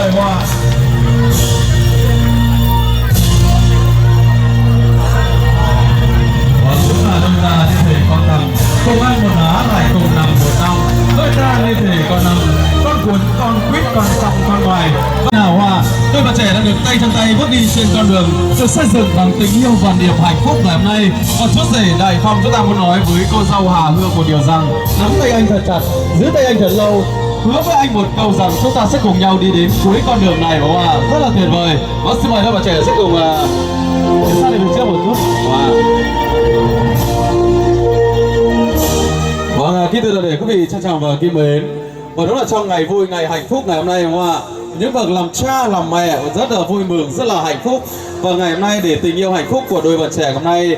mời Hòa. Và chúng là đâm ra như thể con thằng cùng ăn một lá lại cùng nằm một năm, đôi ra như thể con nằm con cuốn con quýt con trọng con ngoài. Nào Hòa, đôi bạn trẻ đã được tay trong tay bước đi trên con đường được xây dựng bằng tình yêu và niềm hạnh phúc ngày hôm nay. Và chúa rể Đại Phong chúng ta muốn nói với cô dâu Hà Hương một điều rằng nắm tay anh thật chặt, giữ tay anh thật lâu, hứa với anh một câu rằng chúng ta sẽ cùng nhau đi đến cuối con đường này. Và Hòa rất là tuyệt vời. Và xin mời đôi bạn trẻ sẽ cùng sang đây được trước một chút. Vâng, kính thưa toàn thể quý vị trân trọng và kính mến. Và đúng là trong ngày vui, ngày hạnh phúc ngày hôm nay, đúng không ạ? Những bậc làm cha làm mẹ rất là vui mừng, rất là hạnh phúc. Và ngày hôm nay để tình yêu hạnh phúc của đôi bạn trẻ hôm nay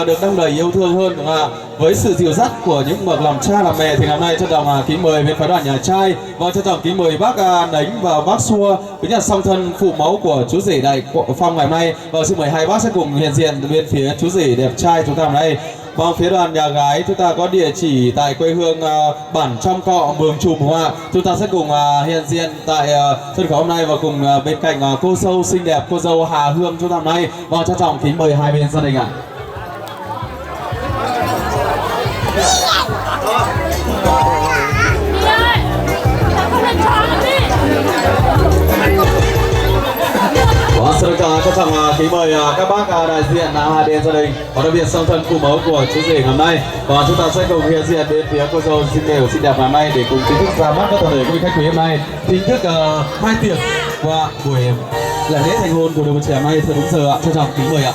được đong đầy yêu thương hơn, đúng không ạ? Với sự dìu dắt của những bậc làm cha làm mẹ thì ngày hôm nay trân trọng kính mời bên phái đoàn nhà trai và trân trọng kính mời bác Nánh và bác Xua, cũng như là song thân phụ mẫu của chú rể Đại Phong ngày hôm nay. Và xin mời hai bác sẽ cùng hiện diện bên phía chú rể đẹp trai chúng ta hôm nay. Vâng, phía đoàn nhà gái chúng ta có địa chỉ tại quê hương bản Trăm Cọ, Mường Trùm, đúng không ạ? Chúng ta sẽ cùng hiện diện tại sân khấu hôm nay và cùng bên cạnh cô dâu xinh đẹp, cô dâu Hà Hương chúng ta hôm nay. Và trân trọng kính mời hai bên gia đình ạ. Xin trân trọng kính mời các bác đại diện hai bên gia đình và đặc biệt song thân phụ mẫu của chú rể ngày hôm nay. Và chúng ta sẽ cùng hiện diện bên phía cô dâu xinh đẹp ngày hôm nay để cùng chính thức ra mắt các toàn thể quý khách quý hôm nay chính thức khai tiệc qua buổi lễ thành hôn của đôi bạn trẻ hôm nay thật đúng giờ ạ. Trân trọng kính mời ạ.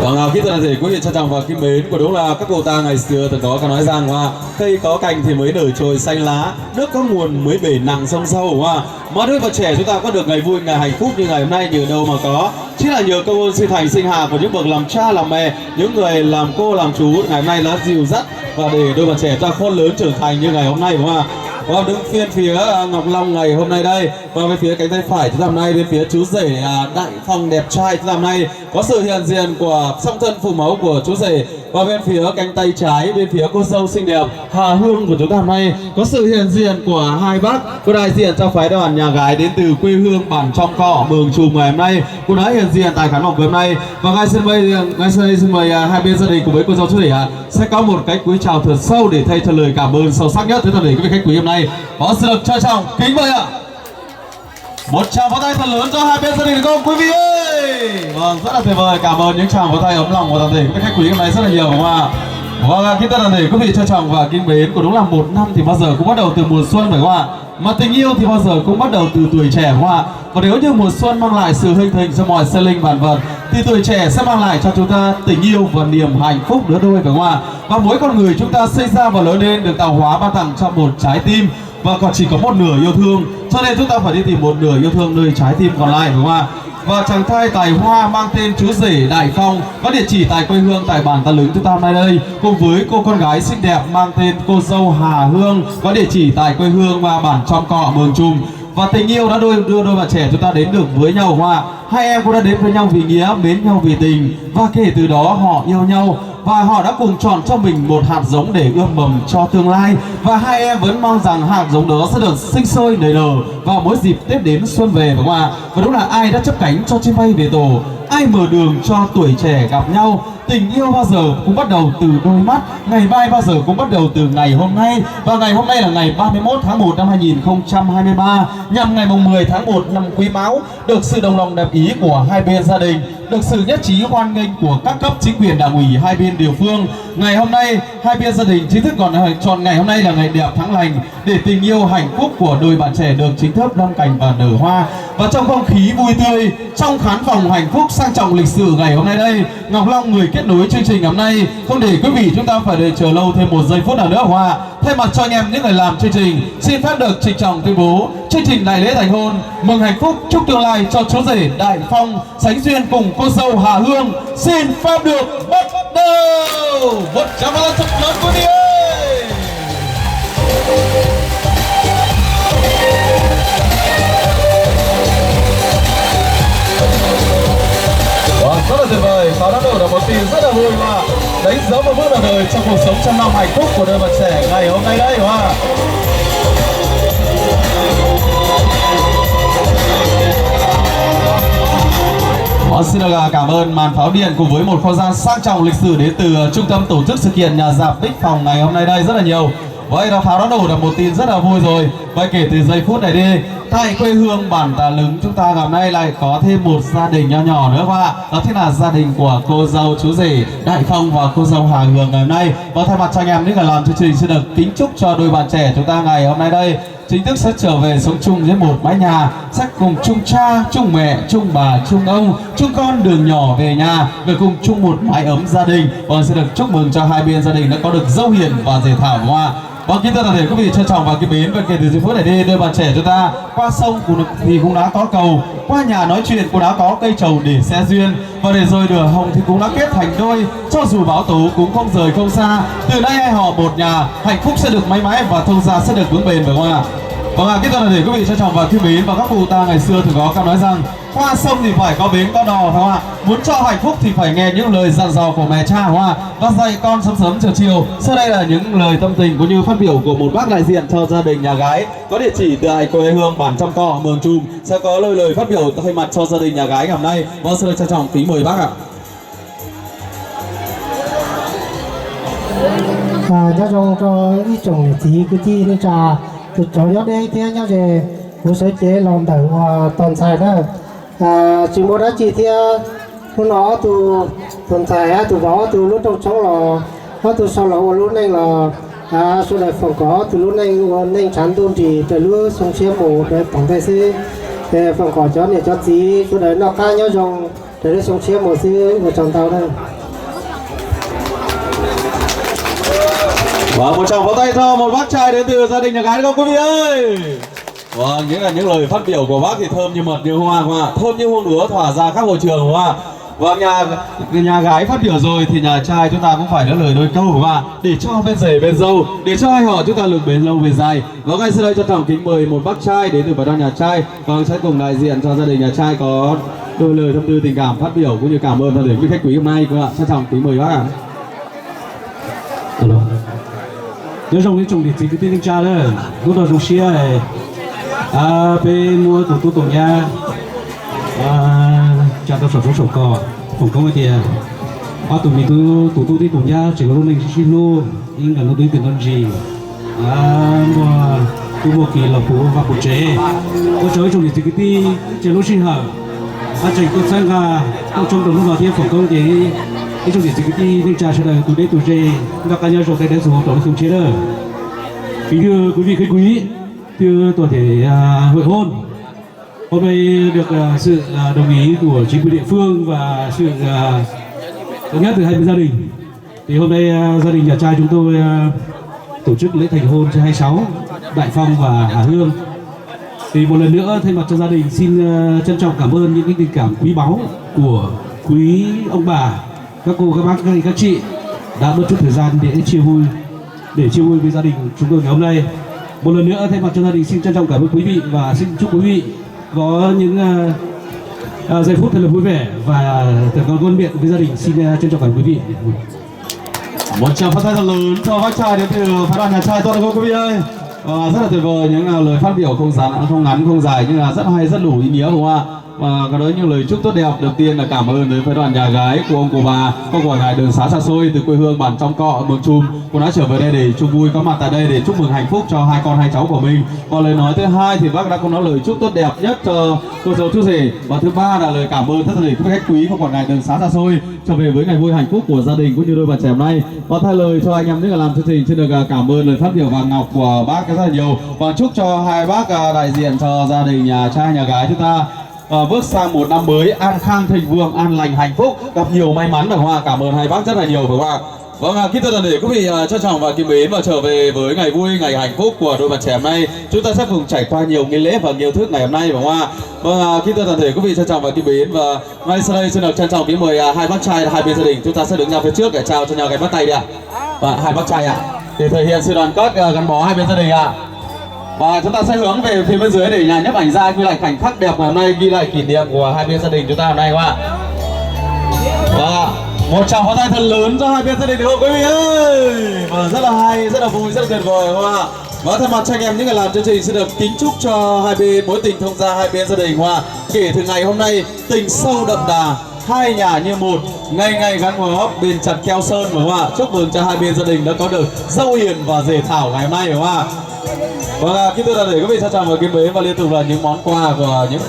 Vâng, kính thưa toàn thể quý vị trân trọng và kính mến, của đúng là các cụ ta ngày xưa từng có nói rằng cây có cành thì mới nở trồi xanh lá, nước có nguồn mới bể nặng sông sâu, đúng không ạ? Mà đôi bạn trẻ chúng ta có được ngày vui, ngày hạnh phúc như ngày hôm nay nhờ đâu mà có, chính là nhờ công ơn sinh thành sinh hạ của những bậc làm cha làm mẹ, những người làm cô làm chú ngày hôm nay đã dìu dắt và để đôi bạn trẻ ta khôn lớn trưởng thành như ngày hôm nay, đúng không ạ? Và đứng phía Ngọc Long ngày hôm nay đây, và bên phía cánh tay phải chúng ta hôm nay bên phía chú rể Đại Phong đẹp trai chúng ta hôm nay có sự hiện diện của song thân phụ mẫu của chú rể, và bên phía cánh tay trái bên phía cô dâu xinh đẹp Hà Hương của chúng ta hôm nay có sự hiện diện của hai bác có đại diện cho phái đoàn nhà gái đến từ quê hương bản Trăm Cọ, Mường Trùm ngày hôm nay cũng đã hiện diện tại khán phòng hôm nay. Và ngay xin mời hai bên gia đình cùng với cô dâu chú rể sẽ có một cái cúi chào thật sâu để thay cho lời cảm ơn sâu sắc nhất tới toàn thể quý vị khách quý hôm nay. Có sự được trân trọng kính mời ạ. Một tràng pháo tay thật lớn cho hai bên gia đình được không quý vị ơi? Vâng, rất là tuyệt vời. Cảm ơn những tràng pháo tay ấm lòng của toàn thể quý vị khách quý hôm nay rất là nhiều, đúng không ạ? Vâng, kính thưa toàn thể quý vị trân trọng và kính mến, của đúng là một năm thì bao giờ cũng bắt đầu từ mùa xuân, phải không ạ? Mà tình yêu thì bao giờ cũng bắt đầu từ tuổi trẻ, đúng không ạ? Và nếu như mùa xuân mang lại sự hình thành cho mọi sinh linh vạn vật thì tuổi trẻ sẽ mang lại cho chúng ta tình yêu và niềm hạnh phúc nữa đôi, phải không ạ? Và mỗi con người chúng ta sinh ra và lớn lên được tạo hóa ban tặng cho một trái tim và còn chỉ có một nửa yêu thương, cho nên chúng ta phải đi tìm một nửa yêu thương nơi trái tim còn lại, đúng không ạ? Và chàng trai tài hoa mang tên chú rể Đại Phong có địa chỉ tại quê hương tại bản Ta Lứng chúng ta hôm nay đây, cùng với cô con gái xinh đẹp mang tên cô dâu Hà Hương có địa chỉ tại quê hương và bản Trăm Cọ, Mường Trùm. Và tình yêu đã đưa đôi bạn trẻ chúng ta đến được với nhau, hoa hai em cũng đã đến với nhau vì nghĩa, mến nhau vì tình, và kể từ đó họ yêu nhau và họ đã cùng chọn cho mình một hạt giống để ươm mầm cho tương lai. Và hai em vẫn mong rằng hạt giống đó sẽ được sinh sôi nảy nở vào mỗi dịp Tết đến xuân về, phải không ạ? Và đúng là ai đã chấp cánh cho chim bay về tổ, ai mở đường cho tuổi trẻ gặp nhau. Tình yêu bao giờ cũng bắt đầu từ đôi mắt, ngày mai bao giờ cũng bắt đầu từ ngày hôm nay. Và ngày hôm nay là ngày 31 tháng 1 năm 2023, nhằm ngày 10 tháng 1 năm Quý Mão, được sự đồng lòng đồng ý của hai bên gia đình, được sự nhất trí hoan nghênh của các cấp chính quyền đảng ủy hai bên địa phương. Ngày hôm nay, hai bên gia đình chính thức chọn ngày hôm nay là ngày đẹp tháng lành để tình yêu hạnh phúc của đôi bạn trẻ được chính thức đâm cành và nở hoa. Và trong không khí vui tươi, trong khán phòng hạnh phúc sang trọng lịch sử ngày hôm nay đây, Ngọc Long người kết nối chương trình hôm nay không để quý vị chúng ta phải đợi chờ lâu thêm một giây phút nào nữa. Hoa thay mặt cho anh em những người làm chương trình xin phép được trịnh trọng tuyên bố chương trình đại lễ thành hôn mừng hạnh phúc chúc tương lai cho chú rể Đại Phong sánh duyên cùng cô dâu Hà Hương xin phép được bắt đầu. Một tràng pháo tay thật lớn quý vị ơi. Rất là tuyệt vời, pháo đã nổ là một tin rất là vui mà đánh dấu một bước đầu đời trong cuộc sống trăm năm hạnh phúc của đôi bạn trẻ ngày hôm nay đây, đúng không ạ? Xin được cảm ơn màn pháo điện cùng với một không gian sang trọng lịch sử đến từ trung tâm tổ chức sự kiện nhà rạp Bích Phòng ngày hôm nay đây rất là nhiều. Vậy là pháo đã nổ là một tin rất là vui rồi. Vậy kể từ giây phút này đi, tại quê hương bản Tà Lứng chúng ta ngày hôm nay lại có thêm một gia đình nho nhỏ nữa các bạn. Đó chính là gia đình của cô dâu chú rể Đại Phong và cô dâu Hà Hường ngày hôm nay. Và thay mặt cho anh em những người làm chương trình xin được kính chúc cho đôi bạn trẻ chúng ta ngày hôm nay đây chính thức sẽ trở về sống chung với một mái nhà, sẽ cùng chung cha, chung mẹ, chung bà, chung ông, chung con đường nhỏ về nhà, về cùng chung một mái ấm gia đình. Và xin được chúc mừng cho hai bên gia đình đã có được dâu hiền và rể thảo hoa. Và kính thưa toàn thể quý vị trân trọng và kính mến, và kể từ giây phút này đi, đôi bạn trẻ chúng ta qua sông thì cũng đã có cầu, qua nhà nói chuyện cũng đã có cây trầu để xe duyên, và để rồi đường hồng thì cũng đã kết thành đôi. Cho dù bão tố cũng không rời không xa, từ nay hai họ một nhà, hạnh phúc sẽ được mãi mãi và thông gia sẽ được vững bền, phải không ạ? Vâng, kính thưa toàn thể quý vị trân trọng và kính mến, và các cụ ta ngày xưa thường có câu nói rằng qua sông thì phải có bến có đò, phải không ạ? Muốn cho hạnh phúc thì phải nghe những lời dặn dò của mẹ cha, phải không ạ? Và dạy con sớm sớm chiều chiều. Sau đây là những lời tâm tình cũng như phát biểu của một bác đại diện cho gia đình nhà gái có địa chỉ tại quê hương bản Trăm Co, Mường Chùm, sẽ có lời phát biểu thay mặt cho gia đình nhà gái ngày hôm nay. Vâng, xin trân trọng kính mời bác ạ. Nhớ trong cho ý chồng thì cái chi nên trà từ chỗ nhớ đây theo nhau về của sở chế lòng tử toàn xài đó chỉ một đã chỉ theo nó từ toàn xài từ đó từ lúc trong sống là nó từ sau là lúc này là số đại phòng có từ lúc này nên chán tôn thì từ lúc sống xe mù để tổng tài xế phòng có cho này cho gì số đấy nó ca nhau dòng để sống xe mù xí của chồng tàu đây. Và một tràng pháo tay cho một bác trai đến từ gia đình nhà gái được không quý vị ơi? Vâng, những lời phát biểu của bác thì thơm như mật như hoa, không ạ? Thơm như hương lúa tỏa ra khắp hội trường, không ạ? Và nhà gái phát biểu rồi thì nhà trai chúng ta cũng phải nói lời đôi câu, không ạ? Để cho bên rể bên dâu, để cho hai họ chúng ta được bền lâu về dài. Và ngay sau đây cho trọng kính mời một bác trai đến từ đoàn nhà trai, và sẽ cùng đại diện cho gia đình nhà trai có đôi lời tâm tư tình cảm phát biểu cũng như cảm ơn toàn thể quý khách quý hôm nay, không ạ? Trân trọng kính mời bác ạ. nhớ trong cái trồng thì chỉ cái tên cha đó lúc đầu trồng xia này bên mua tủ tổ nhà cha tao sổ cò phòng công cái tiền tụi mình tủ đi tổ nhà chỉ có lúc mình xin luôn nhưng gần lúc đi tiền con gì mua tụi một kỳ là phú và phú chế tôi chơi trồng thì chỉ cái ti chế lúc xin hở chỉ tôi sang tôi trồng được lúc nào thì phòng công thì cái trong việc cái nên trà sẽ là từ đây từ chế gặp cá nhân rồi đây số tổng không chế đó. Kính thưa quý vị khách quý, thưa toàn thể hội hôn, hôm nay được sự đồng ý của chính quyền địa phương và sự thống nhất từ hai bên gia đình. Thì hôm nay gia đình nhà trai chúng tôi tổ chức lễ thành hôn cho 26 Đại Phong và Hà Hương. Thì một lần nữa thay mặt cho gia đình xin trân trọng cảm ơn những cái tình cảm quý báu của quý ông bà, các cô, các bác, các chị đã mất chút thời gian để chia vui với gia đình chúng tôi ngày hôm nay. Một lần nữa thay mặt cho gia đình xin trân trọng cảm ơn quý vị và xin chúc quý vị có những giây phút thật là vui vẻ và thật có ngon miệng với gia đình. Xin trân trọng cảm ơn quý vị. Một tràng phát tay thật lớn cho bác trai đến từ phái đoàn nhà trai tôi là quý vị ơi. Rất là tuyệt vời những lời phát biểu không ngắn không dài nhưng là rất hay, rất đủ ý nghĩa, đúng không ạ? Và có đấy những lời chúc tốt đẹp. Đầu tiên là cảm ơn đến phái đoàn nhà gái của ông của bà, không quản ngại đường xá xa xôi từ quê hương bản Trong Cọ, Mường Chùm cũng đã trở về đây để chung vui, có mặt tại đây để chúc mừng hạnh phúc cho hai con hai cháu của mình. Còn lời nói thứ hai thì bác đã có nói lời chúc tốt đẹp nhất cho cô dâu chú rể, và thứ ba là lời cảm ơn tất cả các khách quý không quản ngại đường xá xa xôi trở về với ngày vui hạnh phúc của gia đình cũng như đôi bạn trẻ hôm nay. Và thay lời cho anh em những người làm chương trình xin được cảm ơn lời phát biểu vàng ngọc của bác rất là nhiều, và chúc cho hai bác đại diện cho gia đình nhà trai nhà gái chúng ta bước sang một năm mới an khang thịnh vượng, an lành hạnh phúc, gặp nhiều may mắn, phải không ạ? Cảm ơn hai bác rất là nhiều, phải không ạ? Vâng, kính thưa toàn thể quý vị trân trọng và kính mến, và trở về với ngày vui, ngày hạnh phúc của đôi bạn trẻ hôm nay, chúng ta sẽ cùng trải qua nhiều nghi lễ và nghi thức ngày hôm nay, phải không ạ? Vâng, kính thưa toàn thể quý vị trân trọng và kính mến, và ngay sau đây xin được trân trọng kính mời hai bác trai hai bên gia đình chúng ta sẽ đứng ra phía trước để trao cho nhau cái bắt tay đi ạ. Và hai bác trai ạ, để thể hiện sự đoàn kết gắn bó hai bên gia đình ạ. Và chúng ta sẽ hướng về phía bên dưới để nhà nhấp ảnh ra ghi lại khoảnh khắc đẹp ngày hôm nay, ghi lại kỷ niệm của hai bên gia đình chúng ta hôm nay, không ạ? Và một tràng pháo tay thật lớn cho hai bên gia đình được không quý vị ơi? Và rất là hay, rất là vui, rất là tuyệt vời, không ạ? Và thay mặt cho anh em những người làm chương trình xin được kính chúc cho hai bên mối tình thông gia hai bên gia đình Hoa kể từ ngày hôm nay tình sâu đậm đà, hai nhà như một, ngày ngày gắn bó bền chặt keo sơn phải không ạ? Chúc mừng cho hai bên gia đình đã có được dâu hiền và rể thảo ngày hôm nay phải không ạ? Vâng, kính thưa toàn thể quý vị trân trọng và kính mến, và liên tục là những món quà của những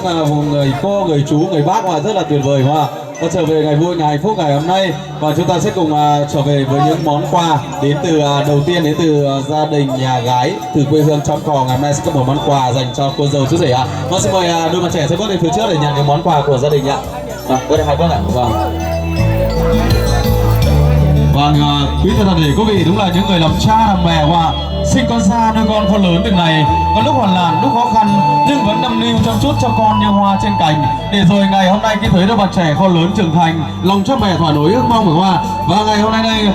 người cô, người chú, người bác rất là tuyệt vời không ạ? Và trở về ngày vui, ngày hạnh phúc ngày hôm nay, và chúng ta sẽ cùng trở về với những món quà đến từ đầu tiên đến từ gia đình nhà gái từ quê hương Tròn Cò. Ngày hôm nay sẽ có một món quà dành cho cô dâu chú rể ạ. Và xin mời đôi bạn trẻ sẽ bước lên phía trước để nhận những món quà của gia đình ạ. Bước đây hai bước ạ. Vâng. Vâng, quý vị toàn thể quý vị, đúng là những người làm cha làm mẹ và sinh con xa nuôi con khôn lớn từng này, có lúc hoạn nạn, lúc khó khăn nhưng vẫn nằm niu chăm chút cho con như hoa trên cành, để rồi ngày hôm nay khi thấy đứa bạn trẻ khôn lớn trưởng thành, lòng cha mẹ thỏa nỗi ước mong của Hoa. Và ngày hôm nay đây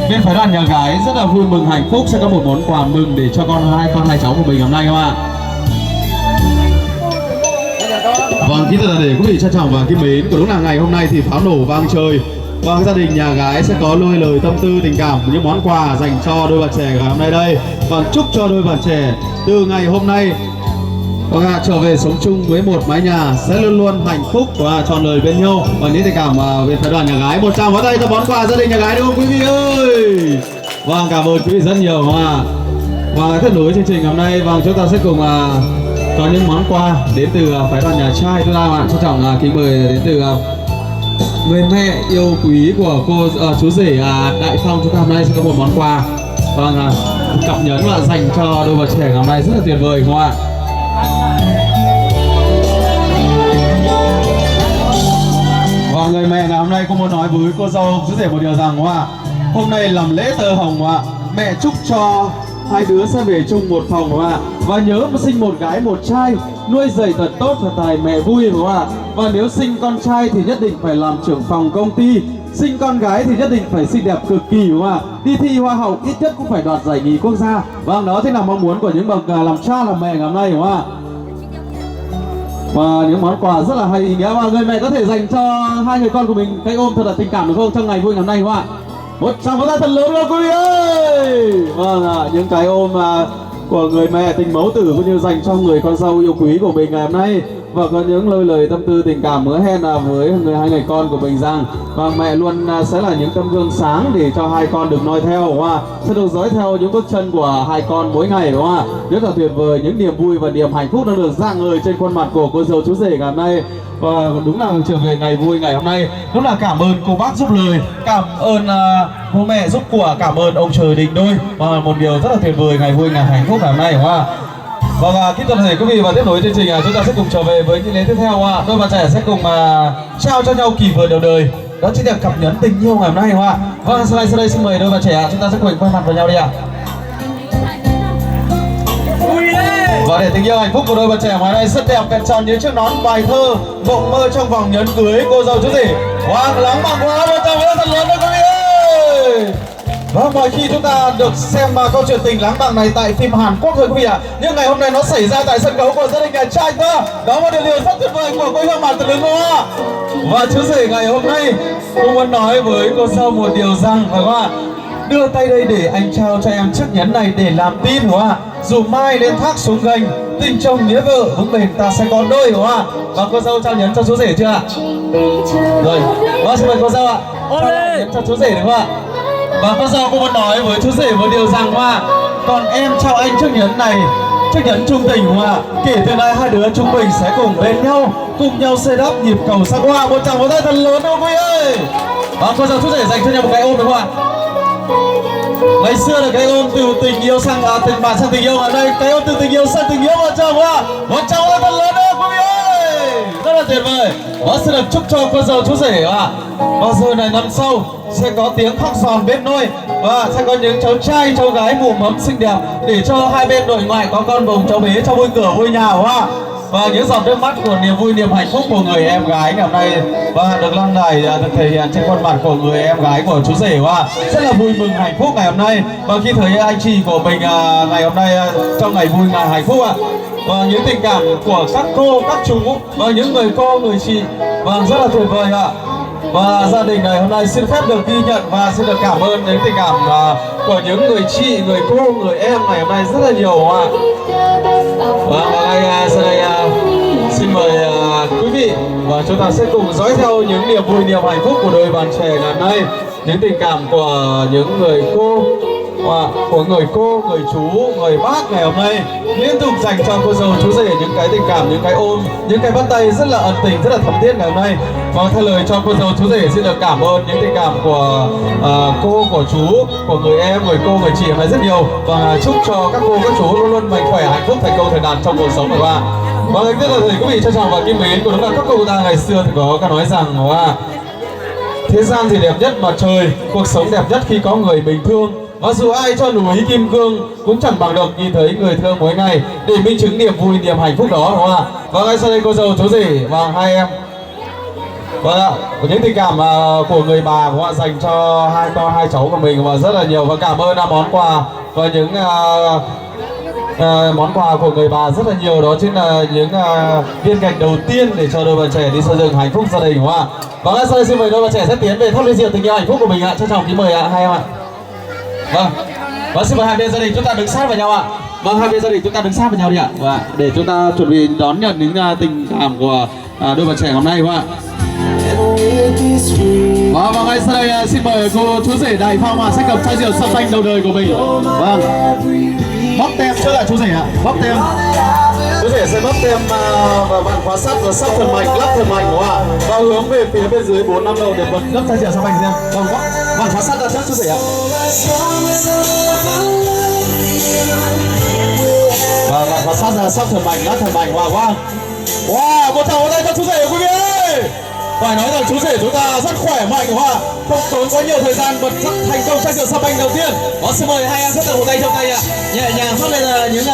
bên phái đoàn nhà gái rất là vui mừng hạnh phúc sẽ có một món quà mừng để cho hai cháu của mình hôm nay các bạn. Vâng, kính thưa toàn thể quý vị trân trọng và kính mến, của đúng là ngày hôm nay thì pháo nổ vang trời. Vâng, gia đình nhà gái sẽ có lôi lời tâm tư tình cảm của những món quà dành cho đôi bạn trẻ ngày hôm nay đây. Và chúc cho đôi bạn trẻ từ ngày hôm nay trở về sống chung với một mái nhà sẽ luôn luôn hạnh phúc và trọn đời bên nhau. Và những tình cảm bên phái đoàn nhà gái, một tràng pháo tay cho món quà gia đình nhà gái đúng không quý vị ơi? Vâng, cảm ơn quý vị rất nhiều và tiếp nối chương trình hôm nay. Vâng, chúng ta sẽ cùng có những món quà đến từ phái đoàn nhà trai chúng ta bạn trân trọng kính mời đến từ người mẹ yêu quý của cô chú rể Đại Phong. Chúng ta hôm nay sẽ có một món quà cặp nhẫn là dành cho đôi bạn trẻ ngày hôm nay rất là tuyệt vời không ạ? Và người mẹ ngày hôm nay cũng muốn nói với cô dâu chú rể một điều rằng không ạ? Hôm nay làm lễ tơ hồng ạ, mẹ chúc cho hai đứa sẽ về chung một phòng không ạ? Và nhớ mà sinh một gái một trai, nuôi dạy thật tốt thật tài mẹ vui đúng không ạ? Và nếu sinh con trai thì nhất định phải làm trưởng phòng công ty, sinh con gái thì nhất định phải xinh đẹp cực kỳ đúng không ạ? Đi thi hoa hậu ít nhất cũng phải đoạt giải nhì quốc gia. Vâng, đó thế là mong muốn của những bậc làm cha làm mẹ ngày hôm nay đúng không ạ? Và những món quà rất là hay ý nghĩa, và người mẹ có thể dành cho hai người con của mình cái ôm thật là tình cảm được không trong ngày vui ngày hôm nay đúng không ạ? Một tràng pháo tay thật lớn luôn quý vị ơi! Vâng, những cái ôm của người mẹ tình mẫu tử cũng như dành cho người con dâu yêu quý của mình ngày hôm nay, và có những lời tâm tư tình cảm hứa hẹn với hai người con của mình rằng và mẹ luôn sẽ là những tấm gương sáng để cho hai con được noi theo đúng không ạ? Sẽ được dõi theo những bước chân của hai con mỗi ngày đúng không ạ? Rất là tuyệt vời, những niềm vui và niềm hạnh phúc đang được rạng ngời trên khuôn mặt của cô dâu chú rể ngày hôm nay. Và đúng là trở về ngày vui ngày hôm nay, đúng là cảm ơn cô bác giúp lời, cảm ơn bố mẹ giúp của, cảm ơn ông trời định đôi, và một điều rất là tuyệt vời ngày vui ngày hạnh phúc ngày hôm nay đúng không ạ? Và kính toàn thể quý vị, và tiếp nối chương trình chúng ta sẽ cùng trở về với những lễ tiếp theo ạ. Đôi bạn trẻ sẽ cùng trao cho nhau kỷ vật đầu đời, đó chính là cặp nhẫn tình yêu ngày hôm nay đúng không ạ? Vâng, sau đây xin mời đôi bạn trẻ chúng ta sẽ cùng quay mặt vào nhau đi ạ. Và để tình yêu hạnh phúc của đôi bạn trẻ ngày nay rất đẹp kèm tròn những chiếc nón bài thơ mộng mơ trong vòng nhẫn cưới cô dâu chú rể. Hoàng lắng bằng quá một tràng pháo thật lớn đấy quý vị ơi. Vâng, mọi khi chúng ta được xem câu chuyện tình lãng mạn này tại phim Hàn Quốc rồi quý vị ạ, nhưng ngày hôm nay nó xảy ra tại sân khấu của gia đình nhà trai cơ. Đó là điều rất tuyệt vời của quê hương bản từ đúng không ạ? Và chú rể ngày hôm nay cũng muốn nói với cô dâu một điều rằng phải không ạ? Đưa tay đây để anh trao cho em chiếc nhẫn này để làm tin đúng không ạ? Dù mai lên thác xuống gành, tình chồng nghĩa vợ vững bền ta sẽ có đôi đúng không ạ? Và cô dâu trao nhẫn cho chú rể chưa ạ? Rồi, vâng, xin mời cô dâu ạ. Trao nhẫn cho chú rể đúng không ạ? Và cô dâu cũng muốn nói với chú rể một điều rằng mà còn em trao anh chiếc nhẫn này, chiếc nhẫn trung tình đúng không ạ? Kể từ nay hai đứa chúng mình sẽ cùng bên nhau, cùng nhau xây đắp nhịp cầu sắc hoa. Một tràng pháo tay thật lớn đâu quý ơi! Và cô dâu chú rể dành cho nhau một cái ôm đúng không ạ? Ngày xưa là cái ôm từ tình yêu sang tình bạn sang tình yêu, ở đây cái ôm từ tình yêu sang tình yêu. Một tràng pháo tay thật lớn đâu quý vị ơi! Rất là tuyệt vời. Và xin được chúc cho cô dâu chú rể ạ. Và rồi này năm sau sẽ có tiếng khóc giòn bếp nôi, và sẽ có những cháu trai cháu gái mù mẫm xinh đẹp để cho hai bên nội ngoại có con bồng cháu bế cho vui cửa vui nhà đúng không ạ? Và những giọt nước mắt của niềm vui niềm hạnh phúc của người em gái ngày hôm nay và được lăn đài được thể hiện trên khuôn mặt của người em gái của chú rể và rất là vui mừng hạnh phúc ngày hôm nay. Và khi thấy anh chị của mình ngày hôm nay trong ngày vui ngày hạnh phúc ạ, và những tình cảm của các cô các chú và những người cô người chị, và rất là tuyệt vời ạ. Và gia đình này hôm nay xin phép được ghi nhận và xin được cảm ơn những tình cảm của những người chị, người cô, người em ngày hôm nay rất là nhiều ạ. Và ngay sau đây xin mời quý vị và chúng ta sẽ cùng dõi theo những niềm vui, niềm hạnh phúc của đôi bạn trẻ ngày hôm nay, những tình cảm của những người cô, của người cô, người chú, người bác ngày hôm nay liên tục dành cho cô dâu chú rể những cái tình cảm, những cái ôm, những cái bắt tay rất là ân tình, rất là thắm thiết ngày hôm nay. Và thay lời cho cô dâu chú rể xin được cảm ơn những tình cảm của cô, của chú, của người em, người cô, người chị hôm nay rất nhiều, và chúc cho các cô, các chú luôn luôn mạnh khỏe, hạnh phúc, thành công, thành đạt trong cuộc sống của bạn. Và rất là quý vị trân trọng và kính mến, cũng đúng là các cô ta ngày xưa thì có nói rằng là thế gian thì đẹp nhất mặt trời, cuộc sống đẹp nhất khi có người mình thương. Và dù ai cho núi kim cương cũng chẳng bằng được nhìn thấy người thương mỗi ngày, để minh chứng niềm vui, niềm hạnh phúc đó, đúng không ạ? Và ngay sau đây cô dâu chú rể và hai em. Vâng ạ, những tình cảm của người bà của họ dành cho hai cháu của mình và rất là nhiều, và cảm ơn món quà và những món quà của người bà rất là nhiều, đó chính là những viên gạch đầu tiên để cho đôi bạn trẻ đi xây dựng hạnh phúc gia đình, đúng không ạ? Và ngay sau đây xin mời đôi bạn trẻ sẽ tiến về thắp ly rượu tình yêu hạnh phúc của mình ạ. Trân trọng kính mời hai em ạ. Vâng, và xin mời hai bên gia đình chúng ta đứng sát vào nhau ạ. Vâng, hai bên gia đình chúng ta đứng sát vào nhau đi ạ. Và để chúng ta chuẩn bị đón nhận những tình cảm của đôi bạn trẻ hôm nay, đúng không ạ? Và ngay sau đây xin mời cô chú rể Đại Phong sẽ cầm chai rượu sâm panh đầu đời của mình. Vâng, bóp tem trước ạ chú rể ạ, bóp tem. Chú rể sẽ bóp tem và vặn khóa sắt và sắp thật mạnh, lắp thật mạnh, đúng không ạ? Và hướng về phía bên dưới 4-5 đầu để bật gấp chai rượu sâm panh xem. Vâng, vặn khóa sắt ra trước chú rể ạ. Và vặn khóa sắt ra sắp thật mạnh, lắp thật mạnh. Wow, wow. Wow, một tràng vỗ tay cho chú rể quý vị ơi. Phải nói rằng chú rể chúng ta rất khỏe mạnh, đúng không ạ? Không tốn quá nhiều thời gian bật thành công chai rượu sâm panh đầu tiên. Xin mời hai em sẽ tự một tay trong tay ạ. Nhẹ nhàng phát lên những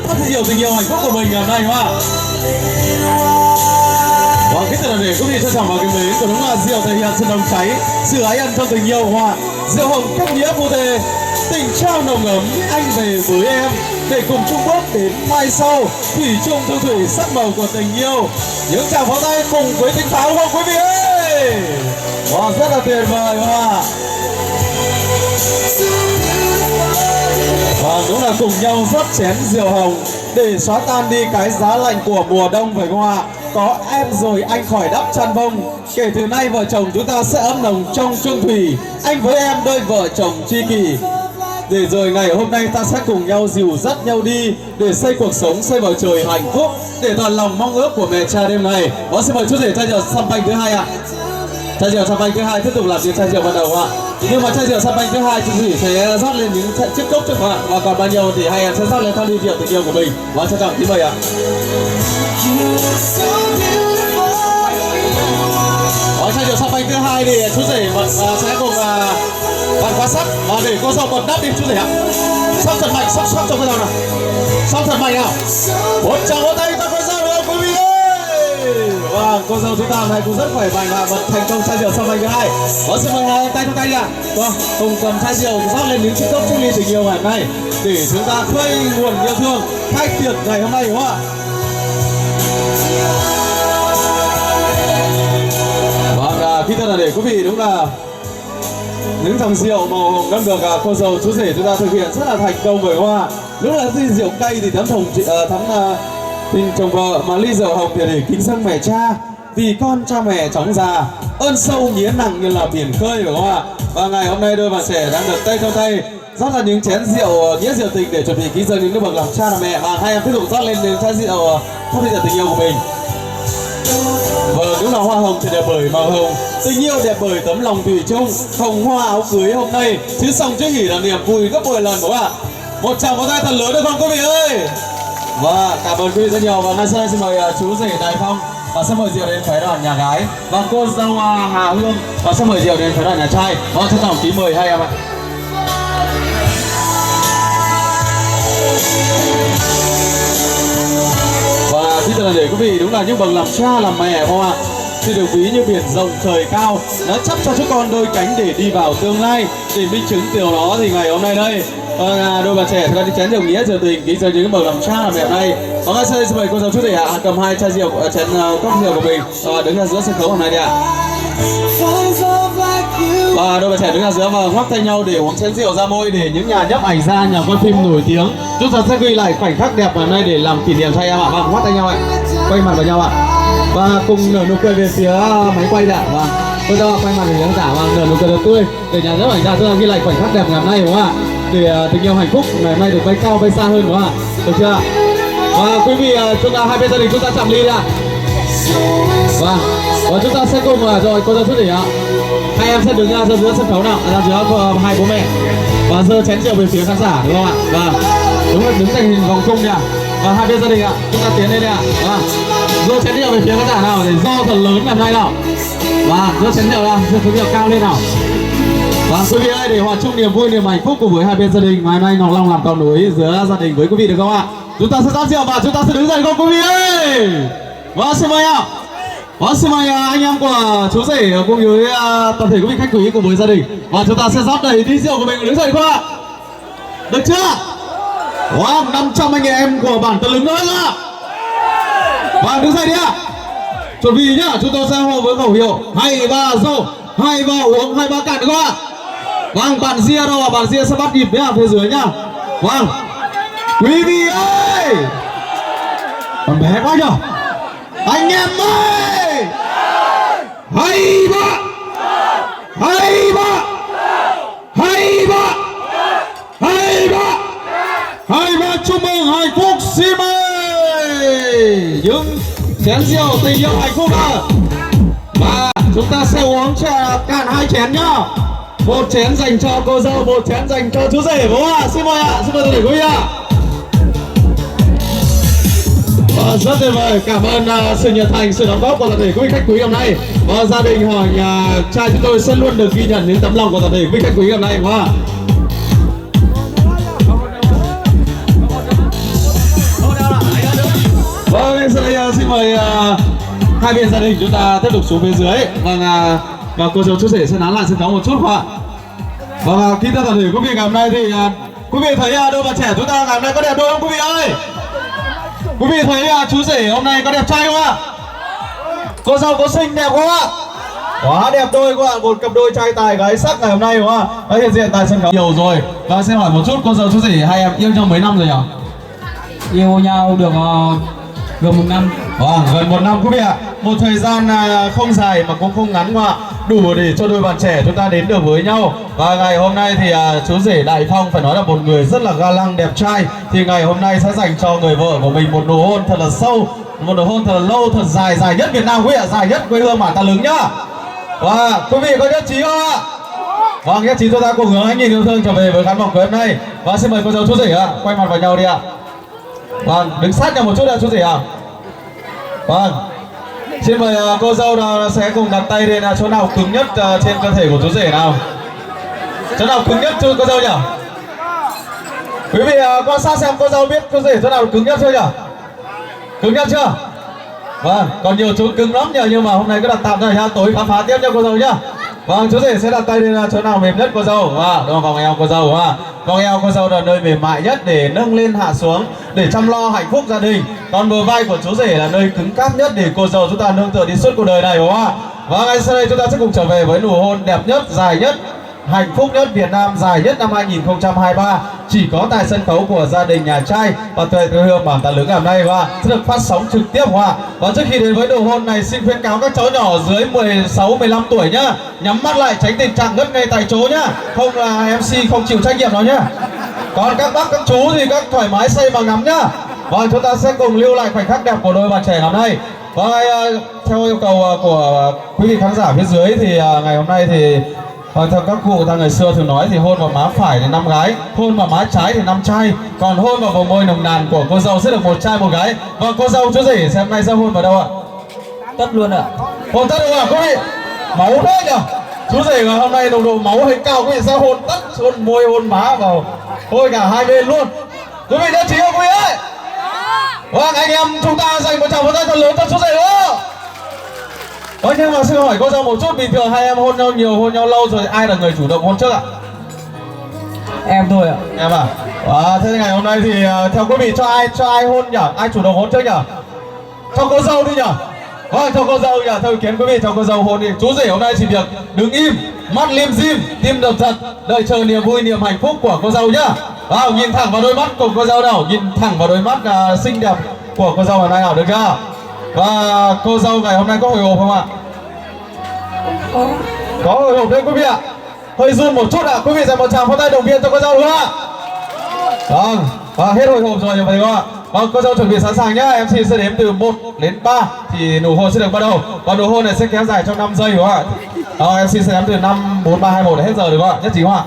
thắp rượu tình yêu hạnh phúc của mình ngày hôm nay, đúng không ạ? Và cái từ là để quý vị trân trọng và kính mến, của đúng là rượu thể hiện sự nồng cháy, sự ái ân trong tình yêu, đúng không ạ? Rượu hồng kết nghĩa phù thề, tình trao nồng ấm, anh về với em để cùng chung bước đến mai sau, thủy chung thu thủy sắc màu của tình yêu. Những tràng pháo tay cùng với tiếng pháo, đúng không quý vị ơi? Wow, rất là tuyệt vời, đúng không ạ? Và đúng là cùng nhau rót chén rượu hồng để xóa tan đi cái giá lạnh của mùa đông, phải không ạ? Có em rồi anh khỏi đắp chăn bông. Kể từ nay vợ chồng chúng ta sẽ ấm nồng trong chung thủy, anh với em đôi vợ chồng tri kỷ. Để rồi ngày hôm nay ta sẽ cùng nhau dìu dắt nhau đi để xây cuộc sống, xây bầu trời hạnh phúc, để toàn lòng mong ước của mẹ cha đêm này. Và xin mời chú rể chai rượu sâm panh thứ hai ạ. Chai rượu sâm panh thứ hai tiếp tục làm như chai rượu ban đầu ạ. Nhưng mà chai rượu sâm panh thứ hai chú rể sẽ rót lên những chiếc cốc trước ạ. Và còn bao nhiêu thì hai em sẽ rót lên theo ly rượu tình yêu của mình. Và trân trọng kính mời ạ. Ở chai rượu sâm panh thứ hai thì chú rể sẽ cùng vặn khóa sắt để cô dâu bật nắp đi chú rể ạ. Sóc thật mạnh, sóc cho cô dâu nào. Sóc thật mạnh nào. Một tràng vỗ tay cho cô dâu được quý vị ơi. Và cô dâu chúng ta hôm nay cũng rất khỏe mạnh và bật thành công chai rượu sâm panh thứ hai. Và xin mời hai tay trong tay đi ạ. Vâng, cùng cầm chai rượu rót lên những chiếc cốc chiếc ly tình yêu ngày hôm nay để chúng ta khơi nguồn yêu thương khai tiệc ngày hôm nay, đúng không ạ? Vâng, khi ta là để quý vị đúng là những dòng rượu màu hồng đang được cô dâu chú rể chúng ta thực hiện rất là thành công, phải không ạ? Lúc là ly rượu cay thì thắm tình chồng vợ, mà ly rượu hồng thì để kính dâng mẹ cha, vì con cha mẹ chóng già, ơn sâu nghĩa nặng như là biển khơi, phải không ạ? Và ngày hôm nay đôi bạn trẻ đang được tay trong tay rót là những chén rượu nghĩa rượu tình để chuẩn bị kính dâng những bậc làm cha làm mẹ. Và hai em tiếp tục rót lên những chén rượu thắp ly rượu tình yêu của mình. Vâng, đúng là hoa hồng thì đẹp bởi màu hồng, tình yêu đẹp bởi tấm lòng thủy chung. Hồng hoa áo cưới hôm nay chứ xong chứ nghỉ là niềm vui gấp bội lần, đúng không ạ? Một tràng pháo tay thật lớn được không quý vị ơi? Và cảm ơn quý vị rất nhiều. Và ngay sau đây xin mời chú rể Đại Phong và sẽ mời rượu đến phái đoàn nhà gái và cô dâu Hà Hương và sẽ mời rượu đến phái đoàn nhà trai. Và trân trọng kính mời hai em ạ. Và bây giờ là để quý vị đúng là những bậc làm cha làm mẹ, không ạ? Thì được ví như biển rộng trời cao đã chắp cho chúng con đôi cánh để đi vào tương lai. Để minh chứng điều đó thì ngày hôm nay đây Đôi bạn trẻ thì có những chén rượu nghĩa rượu tình ký rơi những màu làm cha làm mẹ này. Ngay sau đây xin mời cô giáo chú rể cầm 2 chai rượu, chén cốc rượu của mình đứng ra giữa sân khấu hôm nay đi ạ. Và đôi bạn trẻ đứng ra giữa và ngoắc tay nhau để uống chén rượu ra môi để những nhà nhấp ảnh gia, nhà quay phim nổi tiếng chúng ta sẽ ghi lại khoảnh khắc đẹp hôm nay để làm kỷ niệm cho em ạ. Vâng, ngoắc tay nhau ạ, quay mặt vào nhau ạ, và cùng nở nụ cười về phía máy quay đã. Vâng, bây giờ quay mặt về khán giả và nở nụ cười thật tươi để nhà nhấp ảnh gia chúng ta ghi lại khoảnh khắc đẹp ngày hôm nay đúng không ạ? Để tình yêu hạnh phúc ngày hôm nay được bay cao bay xa hơn đúng không ạ? Được chưa? Và quý vị chúng ta hai bên gia đình chúng ta chạm ly ra. Vâng, và chúng ta sẽ cùng rồi cô giáo chú rể ạ. Hai em sẽ đứng ra giữa sân khấu nào, ra giữa hai bố mẹ và giơ chén rượu về phía khán giả đúng không ạ? Vâng, đúng rồi, đứng thành hình vòng cung nha. Và hai bên gia đình ạ, chúng ta tiến lên đây ạ. Vâng, giơ chén rượu về phía khán giả nào để do thật lớn ngày hôm nay nào. Và giơ chén rượu ra, giơ chén rượu cao lên nào. Và quý vị ơi, để hòa chung niềm vui niềm hạnh phúc cùng với hai bên gia đình, ngày hôm nay Ngọc Long làm cầu nối giữa gia đình với quý vị được không ạ? Chúng ta sẽ rót rượu và chúng ta sẽ đứng dậy không quý vị ơi? Vâng, xin mời ạ. Vâng, xin mời anh em của chú rể cùng với toàn thể quý vị khách quý cùng với gia đình. Và chúng ta sẽ rót đầy ly rượu của mình đứng dậy không ạ? Được chưa? Wow, 500 anh em của bản Tần Lứng nữa ạ. Và đứng dậy đi ạ. Chuẩn bị nhá, chúng tôi sẽ hô với khẩu hiệu 2 3 rô, 2 3 uống, 2 3 cạn được không ạ? Vâng, bạn Ria đâu ạ? Bạn Ria sẽ bắt nhịp nhá, phía dưới nhá. Vâng, quý vị ơi, còn bé quá nhở? Anh em ơi, 2 3 2 3 2 3 2 3 2 3 chúc mừng hạnh phúc xin ơi. Những chén rượu tình yêu hạnh phúc ạ. Và chúng ta sẽ uống cạn 2 chén nhá. Một chén dành cho cô dâu, một chén dành cho chú rể đúng không ạ? Xin mời ạ, xin mời toàn thể quý vị ạ. Rất tuyệt vời, cảm ơn sự nhiệt thành, sự đóng góp của toàn thể quý vị khách quý hôm nay. Và gia đình hỏi nhà trai chúng tôi sẽ luôn được ghi nhận những tấm lòng của toàn thể quý vị khách quý hôm nay đúng không ạ? Vâng, sau đây xin mời hai bên gia đình chúng ta tiếp tục xuống phía dưới. Vâng, và cô dâu chú rể sẽ nán lại sân khấu một chút không ạ? Vâng, khi ta toàn thể quý vị ngày hôm nay thì quý vị thấy đôi bạn trẻ chúng ta ngày hôm nay có đẹp đôi không quý vị ơi? Quý vị thấy chú rể hôm nay có đẹp trai không ạ? Cô dâu có xinh đẹp không ạ? Quá đẹp đôi quá ạ, một cặp đôi trai tài gái sắc ngày hôm nay đúng không ạ? Đã hiện diện tại sân khấu nhiều rồi. Và xin hỏi một chút cô dâu chú rể hai em yêu nhau mấy năm rồi nhỉ? Yêu nhau được gần 1 năm. Vâng, gần 1 năm quý vị ạ. Một thời gian không dài mà cũng không ngắn mà đủ để cho đôi bạn trẻ chúng ta đến được với nhau. Và ngày hôm nay thì chú rể Đại Phong phải nói là một người rất là ga lăng đẹp trai. Thì ngày hôm nay sẽ dành cho người vợ của mình một nụ hôn thật là sâu, một nụ hôn thật là lâu, thật dài, dài nhất Việt Nam quý vị ạ, dài nhất quê hương bản Tà Lứng nhá. Và quý vị có nhất trí không ạ? Vâng, nhất trí chúng ta cùng hướng ánh nhìn yêu thương trở về với khán phòng của hôm nay. Và xin mời cô dâu chú rể ạ, quay mặt vào nhau đi ạ. Vâng, đứng sát nhau một chút đã chú rể ạ. Vâng, xin mời cô dâu nào sẽ cùng đặt tay lên chỗ nào cứng nhất trên cơ thể của chú rể nào. Chỗ nào cứng nhất chú cô dâu nhỉ? Quý vị quan sát xem cô dâu biết chú rể chỗ nào cứng nhất chưa nhỉ? Cứng nhất chưa? Vâng, còn nhiều chỗ cứng lắm nhỉ, nhưng mà hôm nay cứ đặt tạm ra tối khám phá tiếp cho cô dâu nhá. Vâng, chú rể sẽ đặt tay lên chỗ nào mềm nhất cô dâu. Vâng, vòng eo cô dâu. Vòng eo cô dâu là nơi mềm mại nhất để nâng lên hạ xuống, để chăm lo hạnh phúc gia đình. Còn bờ vai của chú rể là nơi cứng cáp nhất để cô dâu chúng ta nương tựa đi suốt cuộc đời này đúng không ạ? Và ngay sau đây chúng ta sẽ cùng trở về với nụ hôn đẹp nhất, dài nhất, hạnh phúc nhất Việt Nam, dài nhất năm 2023, chỉ có tại sân khấu của gia đình nhà trai và quê hương bản Tà Lứng ngày hôm nay sẽ được phát sóng trực tiếp hoa. Và trước khi đến với nụ hôn này, xin khuyến cáo các cháu nhỏ dưới 16-15 tuổi nhá, nhắm mắt lại tránh tình trạng ngất ngay tại chỗ nhá, không là MC không chịu trách nhiệm đó nhá. Còn các bác các chú thì các thoải mái say mà ngắm nhá. Và chúng ta sẽ cùng lưu lại khoảnh khắc đẹp của đôi bạn trẻ ngày hôm nay. Và theo yêu cầu của quý vị khán giả phía dưới thì ngày hôm nay thì theo các cụ ta ngày xưa thường nói thì hôn vào má phải thì 5 gái, hôn vào má trái thì 5 trai, còn hôn vào bờ môi nồng nàn của cô dâu sẽ được 1 trai 1 gái. Và cô dâu chú rể xem nay sẽ hôn vào đâu ạ? Tất luôn ạ. Hôn tất luôn ạ quý vị. Máu thế nhỉ? Chú rể ngày hôm nay nồng độ máu hơi cao, quý vị sẽ hôn tất, hôn môi hôn má vào, hôn cả hai bên luôn. Quý vị nhất trí không quý vị ơi? Vâng, anh em chúng ta dành một tràng pháo tay thật lớn cho chú rể nữa. Nhưng mà xin hỏi cô dâu một chút, bình thường hai em hôn nhau nhiều, hôn nhau lâu rồi ai là người chủ động hôn trước ạ? Em thôi ạ. Em à? Thế ngày hôm nay thì theo quý vị cho ai hôn nhỉ? Ai chủ động hôn trước nhỉ? Cho cô dâu đi nhỉ? Vâng, cho cô dâu nhỉ? Theo ý kiến quý vị cho cô dâu hôn đi. Chú rể hôm nay chỉ việc đứng im, mắt lim dim, tim đập thật, đợi chờ niềm vui, niềm hạnh phúc của cô dâu nhá. Nhìn thẳng vào đôi mắt của cô dâu nào, nhìn thẳng vào đôi mắt xinh đẹp của cô dâu hôm nay nào, được chưa? Và cô dâu ngày hôm nay có hồi hộp không ạ? Có hồi hộp đấy quý vị ạ. Hơi run một chút ạ. Quý vị dành một tràng pháo tay động viên cho cô dâu đúng không ạ? Vâng, hết hồi hộp rồi như vậy đúng không ạ? Vâng, cô dâu chuẩn bị sẵn sàng nhá. MC sẽ đếm từ 1 đến 3 thì nụ hôn sẽ được bắt đầu. Và nụ hôn này sẽ kéo dài trong 5 giây đúng không ạ? MC sẽ đếm từ 5, 4, 3, 2, 1 để hết giờ đúng không ạ? Nhất trí không ạ?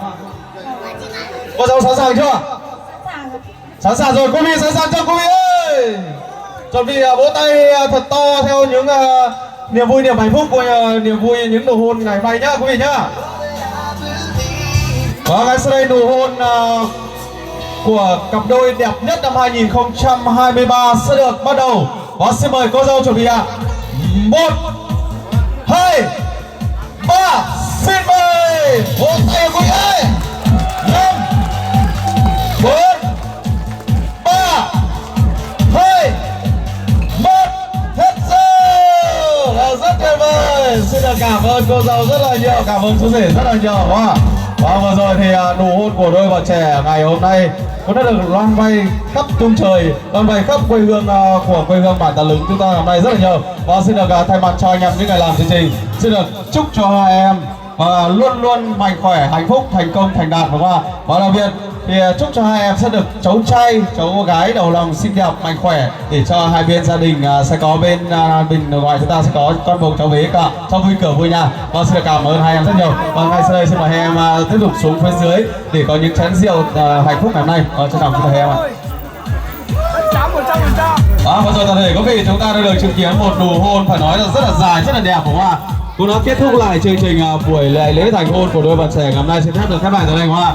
Cô dâu sẵn sàng chưa? Sẵn sàng rồi, quý vị sẵn sàng chưa quý vị ơi? Chuẩn bị vỗ tay thật to theo những niềm vui, niềm hạnh phúc của niềm vui những nụ hôn ngày hôm nay nhá quý vị nhá. Và ngay sau đây nụ hôn của cặp đôi đẹp nhất năm 2023 sẽ được bắt đầu. Và xin mời cô dâu chuẩn bị ạ. 1, 2, 3, xin mời vỗ tay quý vị ơi. 5, 4, 3, 2, 1, hết giờ. Rất tuyệt vời. Xin được cảm ơn cô dâu rất là nhiều, cảm ơn chú rể rất là nhiều. Và vừa rồi thì nụ hôn của đôi vợ trẻ ngày hôm nay cũng đã được loan bay khắp trung trời, loan bay khắp quê hương của quê hương bản Tà Lứng chúng ta hôm nay rất là nhiều. Và xin được thay mặt cho anh em những ngày làm chương trình, xin được chúc cho hai em và luôn luôn mạnh khỏe, hạnh phúc, thành công, thành đạt đúng không ạ? Và đặc biệt thì chúc cho hai em sẽ được cháu trai, cháu gái đầu lòng xinh đẹp, mạnh khỏe để cho hai bên gia đình sẽ có bên mình ngoài chúng ta sẽ có con bầu cháu bé cả trong vui cửa vui nhà. Và xin được cảm ơn hai em rất nhiều. Và ngay sau đây xin mời hai em tiếp tục xuống phía dưới để có những chén rượu hạnh phúc ngày hôm nay. Trân trọng xin mời hai em ạ. Vừa rồi toàn thể quý vị chúng ta đã được chứng kiến một nụ hôn phải nói là rất là dài, rất là đẹp đúng không ạ? Cũng đã kết thúc lại chương trình buổi lễ thành hôn của đôi bạn trẻ ngày hôm nay. Xin phép được khép lại tại đây đúng không ạ?